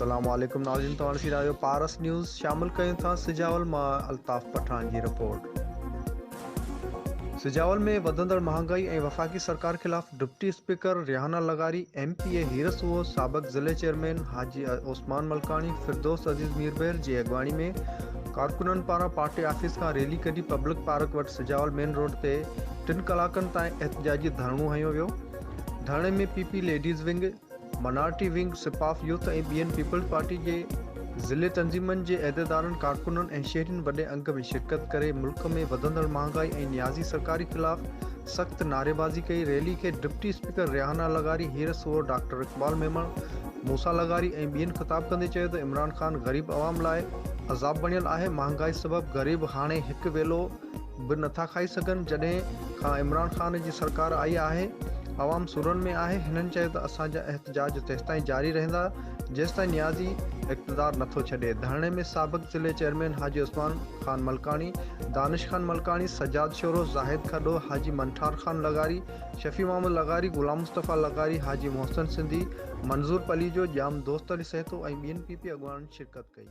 अस्सलाम वालेकुम नाज़रीन, तव्हां ॾिसी रहिया आहियो पारस न्यूज़। शामिल कयूं था सिजावल मां अल्ताफ़ पठान जी रिपोर्ट। सिजावल में वधंदड़ महांगाई ऐं वफ़ाक़ी सरकार ख़िलाफ़ डिप्टी स्पीकर रिहाना लगारी, MP हीरस उहो, साबिक़ ज़िले चेयरमैन हाजी उस्मान मलकानी, फिरदौस अज़ीज़ मीरबेर जी अॻवानी में कारकुननि पारां पार्टी ऑफिस खां रैली कढी पब्लिक पार्क वटि सिजावल मेन रोड ते 3 कलाकनि ताईं एहतजाजी धरणो हयो वियो। धरणे में PP ladies wing, minority wing, सिपाफ यूथ ऐं ॿियनि पीपल्स पार्टी जे ज़िले तंज़ीमनि जे अहदेदारनि, कारकुननि ऐं शहरियुनि वॾे अंग में शिरकत करे मुल्क में वधंदड़ महांगाई ऐं नियाज़ी सरकारी ख़िलाफ़ सख़्त नारेबाज़ी कई। रैली खे डिप्टी स्पीकर रिहाना लगारी, हीरस उहो, डॉक्टर इक़बाल मेमण, मूसा लगारी ऐं ॿियनि ख़िताब कंदे चयो त इमरान ख़ान ग़रीब अवाम लाइ अज़ाब बणियल आहे। महांगाई सबबि ग़रीब हाणे हिकु वेलो बि नथा खाई सघनि। जॾहिं खां इमरान ख़ान जी सरकार आई आहे, अवाम सुरनि में आहे। हिननि चयो त असांजा एहतजाज तेसिताईं जारी रहंदा जेसिताईं नियाज़ी इक़्तिदार नथो छॾे। धरणे में साबिक़ ज़िले चेयरमैन हाजी उस्मान ख़ान मलकानी, दानिश ख़ान मलकानी, सजाद शोरो, ज़ाहिद खडो, हाजी मंठार ख़ान लगारी, शफ़ी मोहम्मद लगारी, गुलाम मुस्तफ़ा लगारी, हाजी मोहसिन सिंधी, मंज़ूर पलीजो, जाम दोस्त अली सहतो ऐं ॿियनि PP अॻवाननि शिरकत कई।